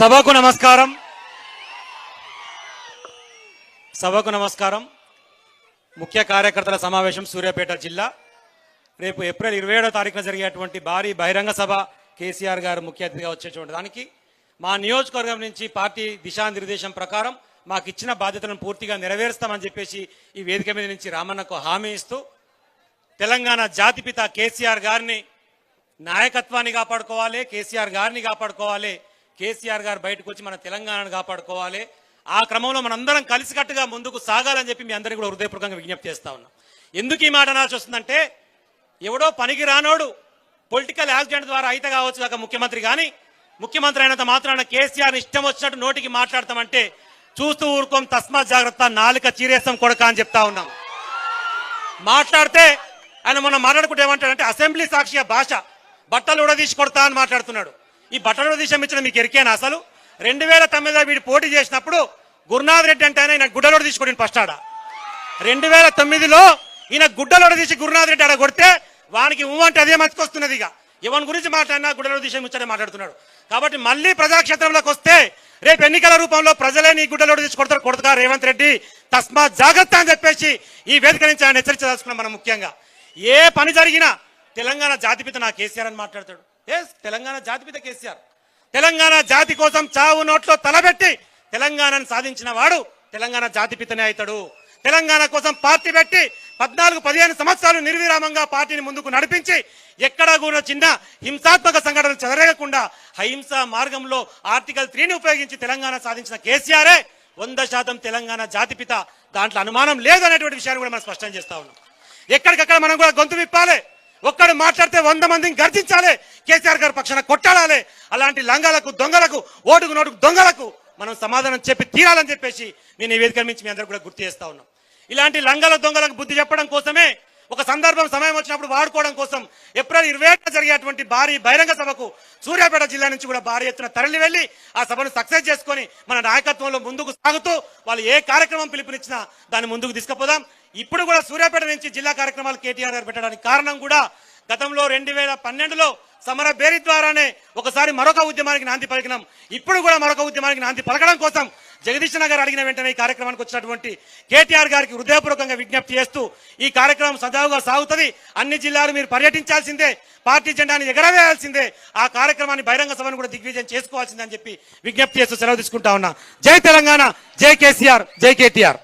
సభకు నమస్కారం. ముఖ్య కార్యకర్తల సమావేశం సూర్యాపేట జిల్లా రేపు ఏప్రిల్ 27వ తారీఖున జరిగేటువంటి భారీ బహిరంగ సభ కేసీఆర్ గారు ముఖ్య అతిథిగా వచ్చేటువంటి దానికి మా నియోజకవర్గం నుంచి పార్టీ దిశానిర్దేశం ప్రకారం మాకు ఇచ్చిన బాధ్యతలను పూర్తిగా నెరవేరుస్తామని చెప్పేసి ఈ వేదిక మీద నుంచి రామన్నకు హామీ ఇస్తూ తెలంగాణ జాతిపిత కేసీఆర్ గారిని నాయకత్వాన్ని కాపాడుకోవాలి, కేసీఆర్ గారిని కాపాడుకోవాలి, కేసీఆర్ గారు బయటకు వచ్చి మన తెలంగాణను కాపాడుకోవాలి. ఆ క్రమంలో మనందరం కలిసికట్టుగా ముందుకు సాగాలని చెప్పి మీ అందరికీ కూడా హృదయపూర్వకంగా విజ్ఞప్తి చేస్తా ఉన్నాం. ఎందుకు ఈ మాట అనాల్సి వస్తుందంటే ఎవడో పనికి రానోడు పొలిటికల్ యాక్సిడెంట్ ద్వారా అయితే కావచ్చు కాక ముఖ్యమంత్రి, కానీ ముఖ్యమంత్రి అయినంత మాత్రాన కేసీఆర్ని ఇష్టం వచ్చినట్టు నోటికి మాట్లాడతామంటే చూస్తూ ఊరుకోం, తస్మాత్ జాగ్రత్త, నాలుక చీరేస్తాం కొడక అని చెప్తా ఉన్నాం. మాట్లాడితే ఆయన మొన్న మాట్లాడుకుంటే ఏమంటాడంటే అసెంబ్లీ సాక్షిగా భాష బట్టలు ఉడదీసి కొడతా అని మాట్లాడుతున్నాడు. ఈ బట్టలు ఉడదీసి ఇచ్చిన మీకు ఎరికేనా? అసలు 2009లో వీడు పోటీ చేసినప్పుడు గురునాథ్ రెడ్డి అంటే ఆయన గుడ్డలోడ తీసుకొని ఫస్ట్ ఆడ 2009లో ఈయన గుడ్డలోడ తీసి గురునాథ్ రెడ్డి ఆడ కొడితే వానికి అంటే అదే మర్చికొస్తున్నది. ఇక ఎవరి గురించి మాట్లాడినా గుడ్డలోడ తీసి ముచ్చటే మాట్లాడుతున్నాడు. కాబట్టి మళ్ళీ ప్రజాక్షేత్రంలోకి వస్తే రేపు ఎన్నికల రూపంలో ప్రజలే నీ గుడ్డలోడ తీసి కొడతారు రేవంత్ రెడ్డి, తస్మాత్ జాగ్రత్త అని చెప్పేసి ఈ వేదిక నుంచి ఆయన హెచ్చరించదలుచుకున్నాం. మనం ముఖ్యంగా ఏ పని జరిగినా తెలంగాణ జాతిపిత నా కేసీఆర్ అని మాట్లాడతాడు. తెలంగాణ జాతిపిత కేసీఆర్. తెలంగాణ జాతి కోసం చావు నోట్లో తలబెట్టి తెలంగాణను సాధించిన వాడు తెలంగాణ జాతిపితనే అవుతాడు. తెలంగాణ కోసం పార్టీ పెట్టి 14-15 సంవత్సరాలు నిర్విరామంగా పార్టీని ముందుకు నడిపించి ఎక్కడా కూడా చిన్న హింసాత్మక సంఘటనలు చెదరగకుండా అహింస మార్గంలో ఆర్టికల్ 3ని ఉపయోగించి తెలంగాణ సాధించిన కేసీఆరే 100% తెలంగాణ జాతిపిత. దాంట్లో అనుమానం లేదనేటువంటి విషయాన్ని కూడా మనం స్పష్టం చేస్తా ఉన్నాం. ఎక్కడికక్కడ మనం కూడా గొంతు విప్పాలి. ఒక్కడు మాట్లాడితే 100 మందిని గర్జించాలి, కేసీఆర్ గారి పక్షాన కొట్టాడాలి. అలాంటి లంగాలకు, దొంగలకు, ఓటుకు నోటుకు దొంగలకు మనం సమాధానం చెప్పి తీరాలని చెప్పేసి నేను ఈ వేదిక నుంచి మీ అందరూ కూడా గుర్తు చేస్తా ఉన్నాం. ఇలాంటి లంగాల దొంగలకు బుద్ధి చెప్పడం కోసమే ఒక సందర్భం సమయం వచ్చినప్పుడు వాడుకోవడం కోసం ఏప్రిల్ 27న జరిగేటువంటి భారీ బహిరంగ సభకు సూర్యాపేట జిల్లా నుంచి కూడా భారీ ఎత్తున తరలి వెళ్లి ఆ సభను సక్సెస్ చేసుకొని మన నాయకత్వంలో ముందుకు సాగుతూ వాళ్ళు ఏ కార్యక్రమం పిలుపునిచ్చినా దాన్ని ముందుకు తీసుకుపోదాం. ఇప్పుడు కూడా సూర్యాపేట నుంచి జిల్లా కార్యక్రమాలు కేటీఆర్ గారు పెట్టడానికి కారణం కూడా గతంలో 2012లో సమర బేరీ ద్వారానే ఒకసారి మరొక ఉద్యమానికి నాంది పలికినాం. ఇప్పుడు కూడా మరొక ఉద్యమానికి నాంది పలకడం కోసం జగదీష్ నగర్ అడిగిన వెంటనే ఈ కార్యక్రమానికి వచ్చినటువంటి కేటీఆర్ గారికి హృదయపూర్వకంగా విజ్ఞప్తి చేస్తూ ఈ కార్యక్రమం సజావుగా సాగుతుంది. అన్ని జిల్లాలు మీరు పర్యటించాల్సిందే, పార్టీ జెండాని ఎగరవేయాల్సిందే, ఆ కార్యక్రమాన్ని బహిరంగ సభను కూడా దిగ్విజయం చేసుకోవాల్సిందే అని చెప్పి విజ్ఞప్తి చేస్తూ సెలవు తీసుకుంటా ఉన్నా. జై తెలంగాణ, జై కేసీఆర్, జై కేటీఆర్.